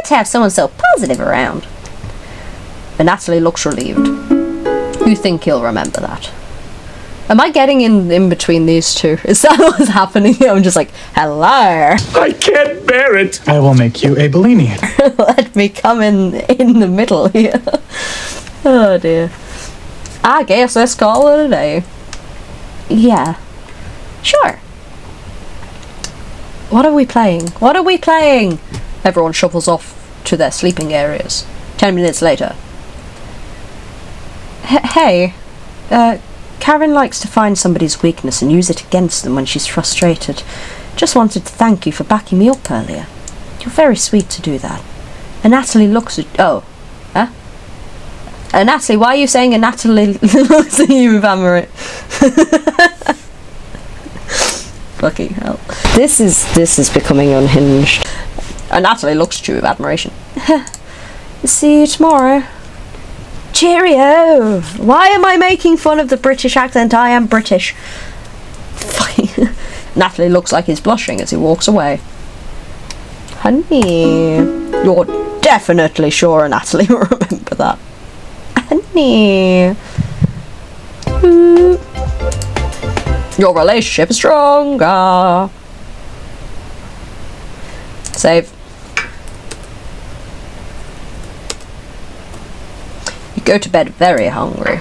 good to have someone so positive around. And Natalie looks relieved. You think he'll remember that? Am I getting in between these two? Is that what's happening? I'm just like, hello. I can't bear it. I will make you a Bellini. Let me come in the middle here. Oh dear. I guess let's call it a day. Yeah. Sure. What are we playing? What are we playing? Everyone shuffles off to their sleeping areas. 10 minutes later. Hey, Karen likes to find somebody's weakness and use it against them when she's frustrated. Just wanted to thank you for backing me up earlier. You're very sweet to do that. And Natalie looks at... Oh. Huh? Natalie, why are you saying Natalie looks at you with admiration? Fucking hell. This is becoming unhinged. Natalie looks at you with admiration. See you tomorrow. Cheerio! Why am I making fun of the British accent? I am British. Natalie looks like he's blushing as he walks away. Honey, you're definitely sure Natalie will remember that. Honey. Your relationship is stronger. Save. You go to bed very hungry.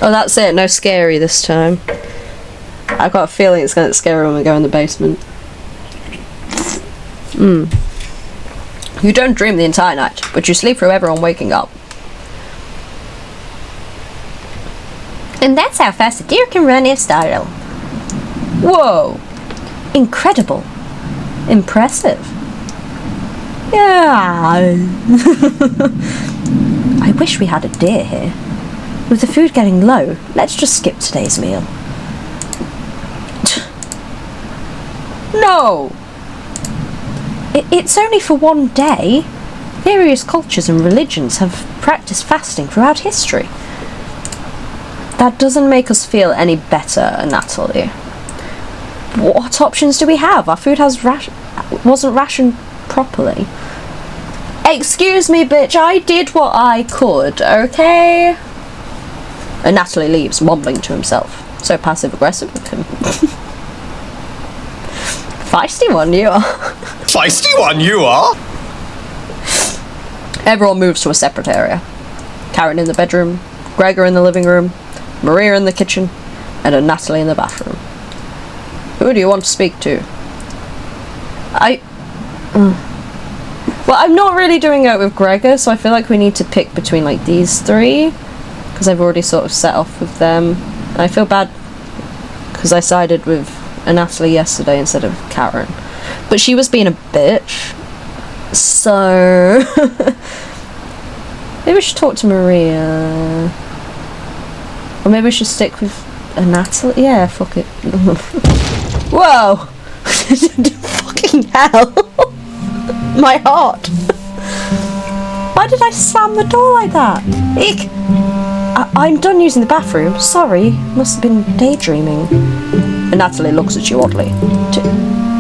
Oh, that's it. No scary this time. I've got a feeling it's going to get scary when we go in the basement. You don't dream the entire night, but you sleep through everyone waking up. And that's how fast a deer can run if startled. Whoa! Incredible. Impressive. Yeah. I wish we had a deer here. With the food getting low, let's just skip today's meal. No! It's only for one day. Various cultures and religions have practiced fasting throughout history. That doesn't make us feel any better, Natalie. What options do we have? Our food wasn't rationed properly. Excuse me, bitch, I did what I could, okay? And Natalie leaves, mumbling to himself. So passive-aggressive with him. Feisty one you are. Feisty one you are? Everyone moves to a separate area. Karen in the bedroom, Gregor in the living room, Maria in the kitchen, and a Natalie in the bathroom. Who do you want to speak to? Well, I'm not really doing it with Gregor, so I feel like we need to pick between like these three, because I've already sort of set off with them. And I feel bad because I sided with Natalie yesterday instead of Karen, but she was being a bitch. So maybe we should talk to Maria, or maybe we should stick with Natalie. Yeah, fuck it. Whoa! Fucking hell! My heart. Why did I slam the door like that? Eek! I'm done using the bathroom. Sorry, must have been daydreaming. And Natalie looks at you oddly. Do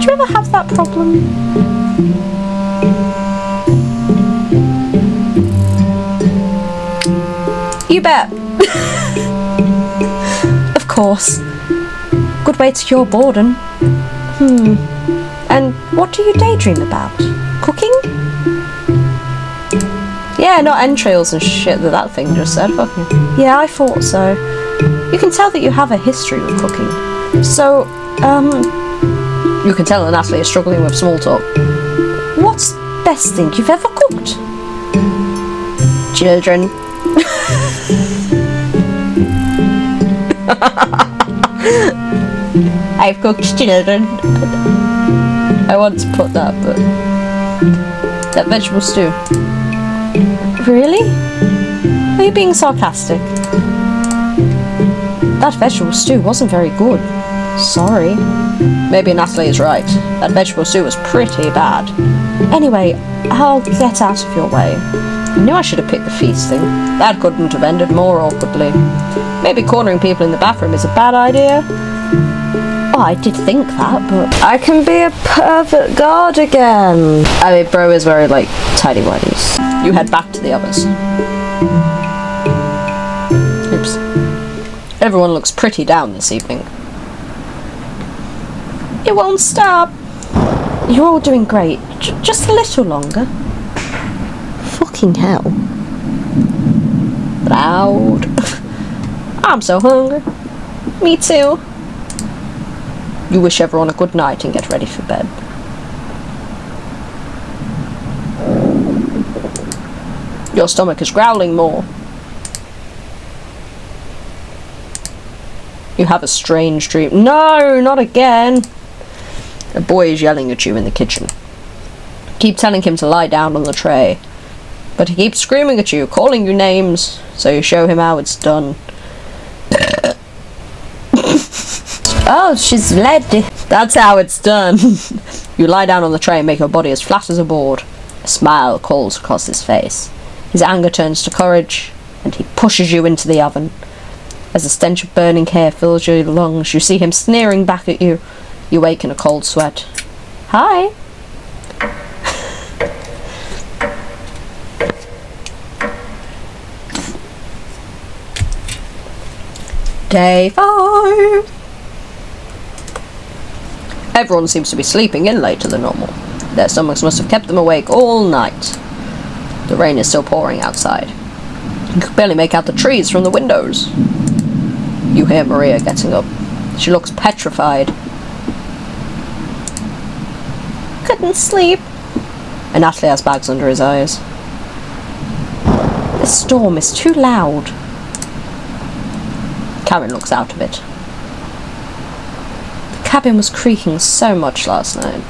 you ever have that problem? You bet. Of course. Good way to cure boredom. And what do you daydream about? Cooking? Yeah, not entrails and shit that thing just said. Fucking. Yeah, I thought so. You can tell that you have a history with cooking. So, you can tell that Natalie is struggling with small talk. What's the best thing you've ever cooked? Children. I've cooked children. I want to put that, but that vegetable stew. Really? Are you being sarcastic? That vegetable stew wasn't very good. Sorry. Maybe Natalie is right. That vegetable stew was pretty bad. Anyway, I'll get out of your way. I knew I should have picked the feasting. That couldn't have ended more awkwardly. Maybe cornering people in the bathroom is a bad idea. Oh, I did think that, but I can be a perfect god again. I mean, bro is very, like, tidy-whities. You head back to the others. Oops. Everyone looks pretty down this evening. It won't stop. You're all doing great. Just a little longer. Fucking hell. Loud. I'm so hungry. Me too. You wish everyone a good night and get ready for bed. Your stomach is growling more. You have a strange dream. No, not again. A boy is yelling at you in the kitchen. Keep telling him to lie down on the tray. But he keeps screaming at you, calling you names, so you show him how it's done. Oh, she's ready. That's how it's done. You lie down on the tray and make your body as flat as a board. A smile crawls across his face. His anger turns to courage, and he pushes you into the oven. As the stench of burning hair fills your lungs, you see him sneering back at you. You wake in a cold sweat. Hi. Day 5. Everyone seems to be sleeping in later than normal. Their stomachs must have kept them awake all night. The rain is still pouring outside. You can barely make out the trees from the windows. You hear Maria getting up. She looks petrified. Couldn't sleep. And Natalie has bags under his eyes. The storm is too loud. Karen looks out of it. The cabin was creaking so much last night.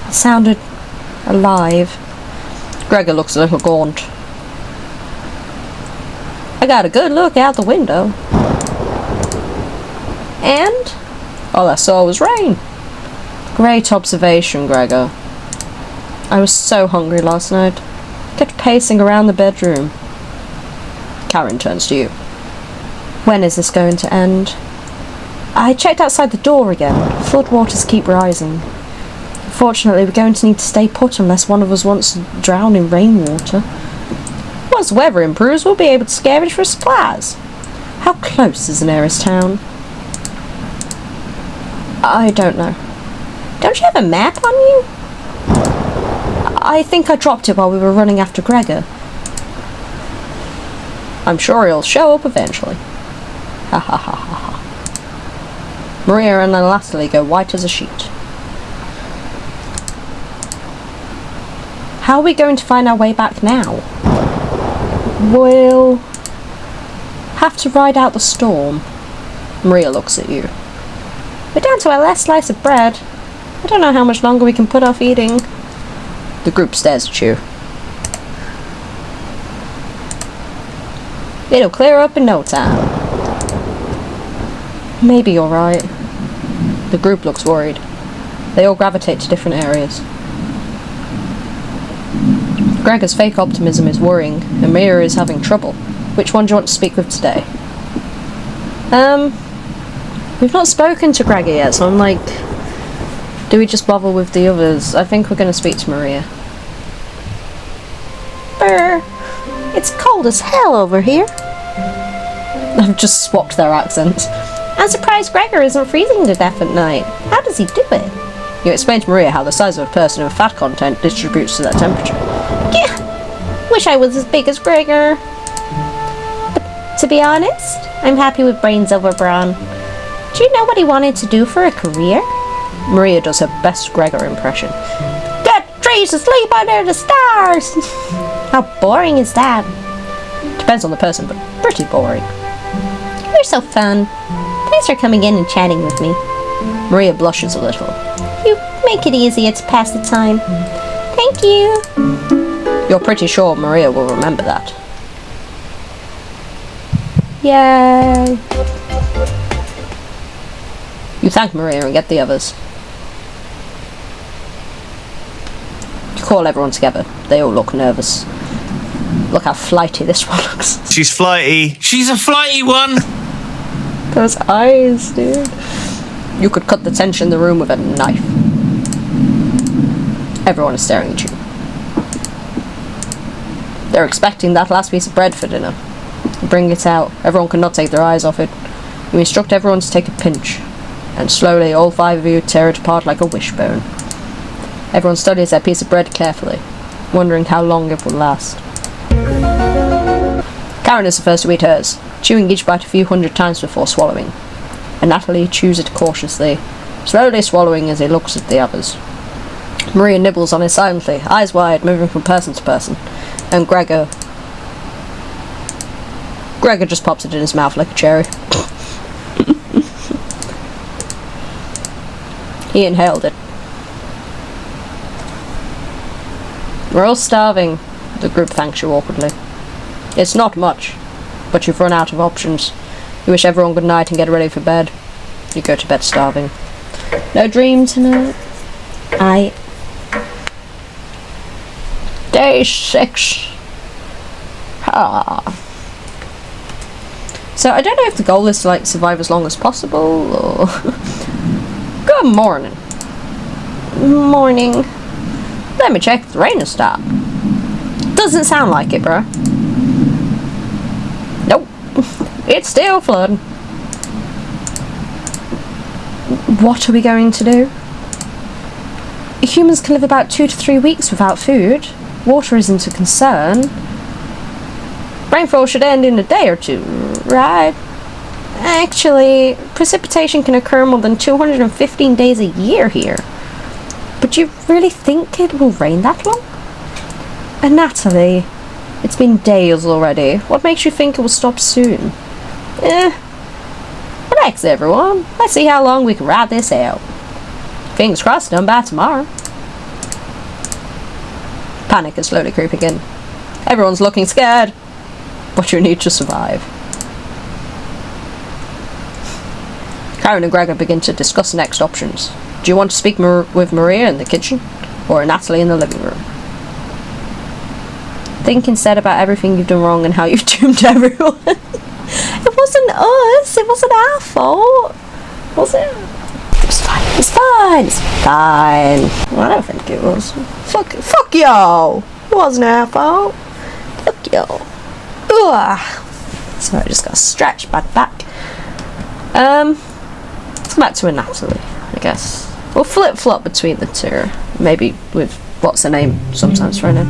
It sounded alive. Gregor looks a little gaunt. I got a good look out the window. And all I saw was rain. Great observation, Gregor. I was so hungry last night. Kept pacing around the bedroom. Karen turns to you. When is this going to end? I checked outside the door again. Floodwaters keep rising. Fortunately, we're going to need to stay put unless one of us wants to drown in rainwater. Once the weather improves, we'll be able to scavenge for supplies. How close is the nearest town? I don't know. Don't you have a map on you? I think I dropped it while we were running after Gregor. I'm sure he'll show up eventually. Ha ha ha ha ha. Maria and Natalie go white as a sheet. How are we going to find our way back now? We'll have to ride out the storm. Maria looks at you. We're down to our last slice of bread. I don't know how much longer we can put off eating. The group stares at you. It'll clear up in no time. Maybe you're right. The group looks worried. They all gravitate to different areas. Gregor's fake optimism is worrying, and Mira is having trouble. Which one do you want to speak with today? We've not spoken to Gregor yet, so I'm like, do we just bother with the others? I think we're going to speak to Maria. Brr. It's cold as hell over here. I've just swapped their accents. I'm surprised Gregor isn't freezing to death at night. How does he do it? You explain to Maria how the size of a person with fat content distributes to their temperature. Yeah. Wish I was as big as Gregor. But to be honest, I'm happy with brains over brawn. Do you know what he wanted to do for a career? Maria does her best Gregor impression. Get trees to sleep under the stars! How boring is that? Depends on the person, but pretty boring. You're so fun. Thanks for coming in and chatting with me. Maria blushes a little. You make it easier to pass the time. Thank you. You're pretty sure Maria will remember that. Yay. You thank Maria and get the others. You call everyone together. They all look nervous. Look how flighty this one looks. She's flighty. She's a flighty one. Those eyes, dude. You could cut the tension in the room with a knife. Everyone is staring at you. They're expecting that last piece of bread for dinner. You bring it out. Everyone cannot take their eyes off it. You instruct everyone to take a pinch. And slowly, all 5 of you tear it apart like a wishbone. Everyone studies that piece of bread carefully, wondering how long it will last. Karen is the first to eat hers, chewing each bite a few hundred times before swallowing. And Natalie chews it cautiously, slowly swallowing as he looks at the others. Maria nibbles on it silently, eyes wide, moving from person to person. And Gregor just pops it in his mouth like a cherry. He inhaled it. We're all starving, the group thanks you awkwardly. It's not much, but you've run out of options. You wish everyone good night and get ready for bed. You go to bed starving. No dream tonight? Day 6. So I don't know if the goal is to like survive as long as possible or... Good morning. Morning. Let me check if the rain has stopped. Doesn't sound like it, bro. Nope. It's still flooding. What are we going to do? Humans can live about 2 to 3 weeks without food. Water isn't a concern. Rainfall should end in a day or 2, right? Actually, precipitation can occur more than 215 days a year here. But you really think it will rain that long? And Natalie, it's been days already. What makes you think it will stop soon? Relax everyone. Let's see how long we can ride this out. Fingers crossed, done by tomorrow. Panic is slowly creeping in. Everyone's looking scared. But you need to survive. Karen and Gregor begin to discuss next options. Do you want to speak with Maria in the kitchen? Or Natalie in the living room? Think instead about everything you've done wrong and how you've doomed everyone. It wasn't us. It wasn't our fault. Was it? It's fine. It's fine. It's fine. Well, I don't think it was. Fuck y'all. It wasn't our fault. Fuck y'all. Ugh. So I just got stretched by the back. Let's go back to a Natalie, I guess. We'll flip-flop between the two. Maybe with what's her name sometimes for her name.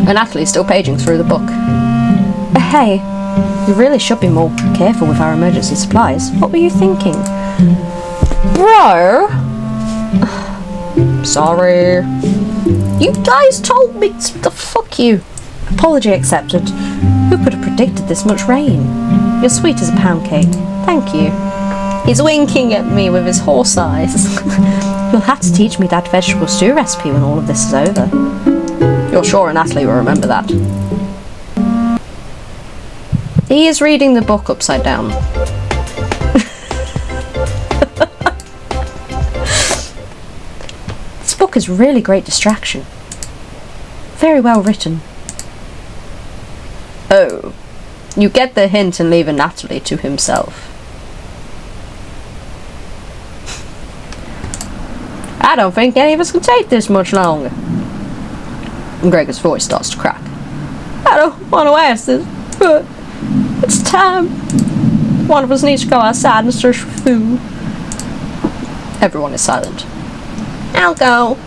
And Natalie's still paging through the book. Hey, you really should be more careful with our emergency supplies. What were you thinking? Bro! Sorry. You guys told me to fuck you. Apology accepted. Who could have predicted this much rain? You're sweet as a pound cake. Thank you. He's winking at me with his horse eyes. You'll have to teach me that vegetable stew recipe when all of this is over. You're sure Natalie will remember that. He is reading the book upside down. This book is really great distraction. Very well written. Oh, you get the hint and leave Natalie to himself. I don't think any of us can take this much longer. And Gregor's voice starts to crack. I don't want to ask this, but it's time. One of us needs to go outside and search for food. Everyone is silent. I'll go.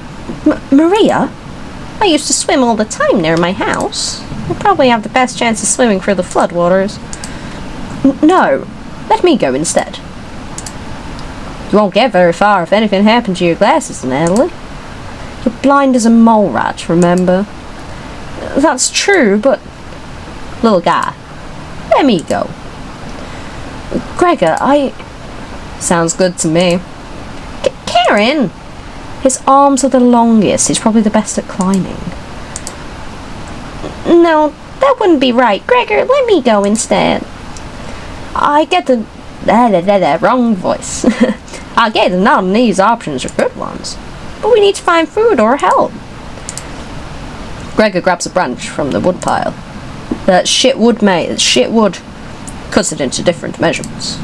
Maria? I used to swim all the time near my house. I probably have the best chance of swimming through the floodwaters. No, let me go instead. You won't get very far if anything happened to your glasses, Natalie. You're blind as a mole rat, remember? That's true, but... Little guy, let me go. Gregor, Sounds good to me. Karen! His arms are the longest. He's probably the best at climbing. No, that wouldn't be right. Gregor, let me go instead. I get the... wrong voice. I get that none of these options are good ones. But we need to find food or help. Gregor grabs a branch from the wood pile. Shit wood cuts it into different measurements.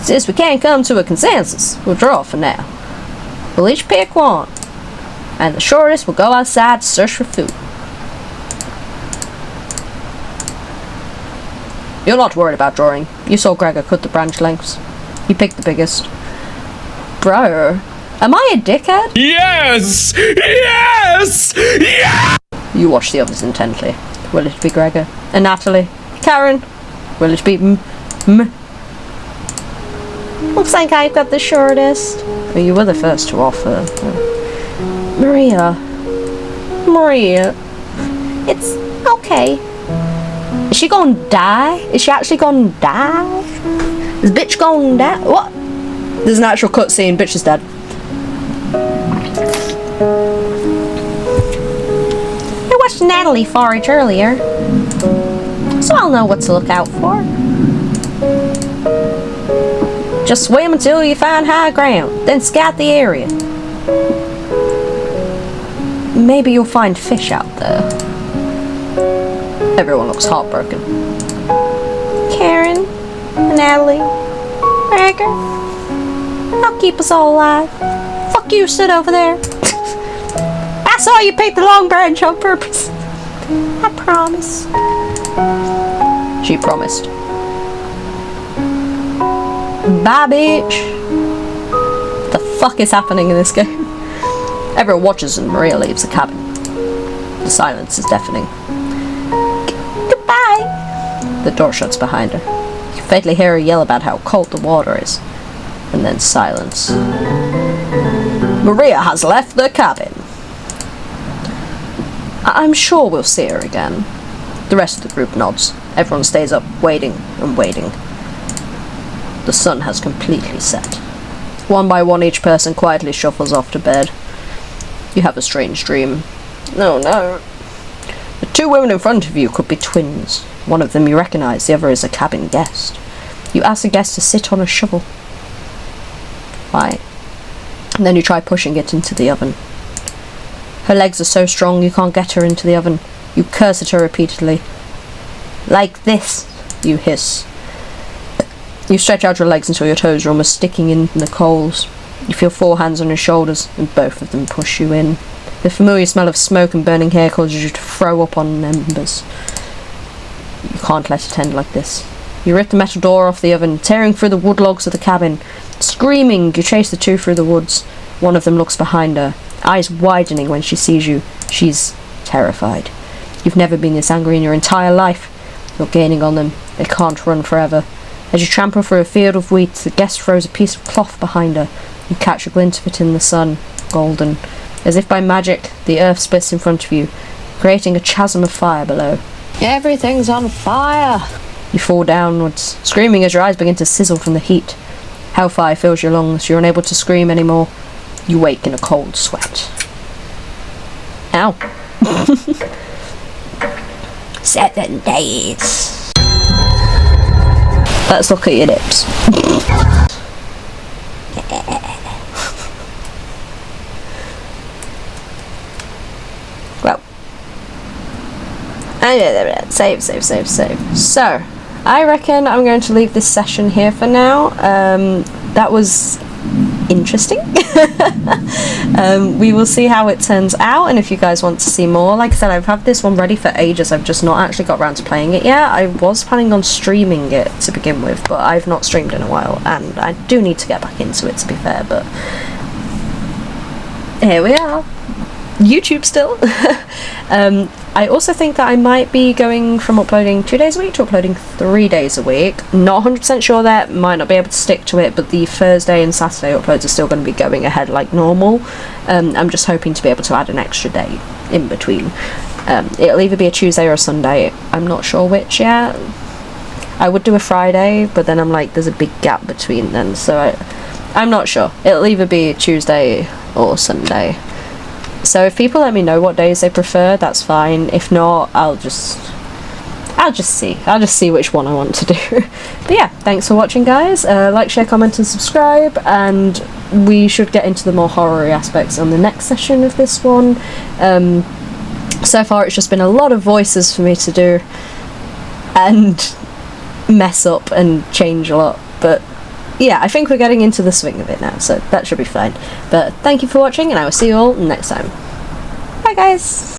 Since we can't come to a consensus, we'll draw for now. We'll each pick one, and the shortest will go outside to search for food. You're not worried about drawing. You saw Gregor cut the branch lengths. He picked the biggest. Bro, am I a dickhead? Yes! Yes! Yes! You watch the others intently. Will it be Gregor? And Natalie? Karen? Will it be Looks like I've got the shortest. Well, you were the first to offer. Maria. It's okay. Is she gonna die? Is she actually gonna die? Is bitch gonna die? What? There's an actual cutscene. Bitch is dead. I watched Natalie forage earlier, so I'll know what to look out for. Just swim until you find high ground, then scout the area. Maybe you'll find fish out there. Everyone looks heartbroken. Karen, Natalie, Gregor, I'll keep us all alive. Fuck you, sit over there. I saw you pick the long branch on purpose. I promise. She promised. Bye, bitch. The fuck is happening in this game? Everyone watches and Maria leaves the cabin. The silence is deafening. Goodbye. The door shuts behind her. You can faintly hear her yell about how cold the water is. And then silence. Maria has left the cabin. I'm sure we'll see her again. The rest of the group nods. Everyone stays up, waiting and waiting. The sun has completely set. One by one, each person quietly shuffles off to bed. You have a strange dream. Oh no. The two women in front of you could be twins. One of them you recognize, the other is a cabin guest. You ask the guest to sit on a shovel. Why? And then you try pushing it into the oven. Her legs are so strong you can't get her into the oven. You curse at her repeatedly. Like this, you hiss. You stretch out your legs until your toes are almost sticking in the coals. You feel 4 hands on your shoulders, and both of them push you in. The familiar smell of smoke and burning hair causes you to throw up on embers. You can't let it end like this. You rip the metal door off the oven, tearing through the wood logs of the cabin. Screaming, you chase the two through the woods. One of them looks behind her, eyes widening when she sees you. She's terrified. You've never been this angry in your entire life. You're gaining on them. They can't run forever. As you trample through a field of wheat, the guest throws a piece of cloth behind her. You catch a glint of it in the sun, golden. As if by magic, the earth splits in front of you, creating a chasm of fire below. Everything's on fire! You fall downwards, screaming as your eyes begin to sizzle from the heat. Hellfire fills your lungs, you're unable to scream anymore. You wake in a cold sweat. Ow. 7 days. Let's look at your nips. Well. Save. So, I reckon I'm going to leave this session here for now. That was interesting. We will see how it turns out, and if you guys want to see more, like I said, I've had this one ready for ages. I've just not actually got around to playing it yet. I was planning on streaming it to begin with, but I've not streamed in a while, and I do need to get back into it, to be fair. But here we are, YouTube still. I also think that I might be going from uploading 2 days a week to uploading 3 days a week. Not 100% sure that, might not be able to stick to it, but the Thursday and Saturday uploads are still going to be going ahead like normal. I'm just hoping to be able to add an extra day in between. It'll either be a Tuesday or a Sunday, I'm not sure which yet. I would do a Friday, but then I'm like, there's a big gap between then, so I'm not sure. It'll either be Tuesday or Sunday. So if people let me know what days they prefer, that's fine. If not, I'll just see which one I want to do. But yeah, thanks for watching, guys. Like, share, comment and subscribe, and we should get into the more horror aspects on the next session of this one. So far it's just been a lot of voices for me to do and mess up and change a lot, but yeah, I think we're getting into the swing of it now, so that should be fine. But thank you for watching, and I will see you all next time. Bye, guys!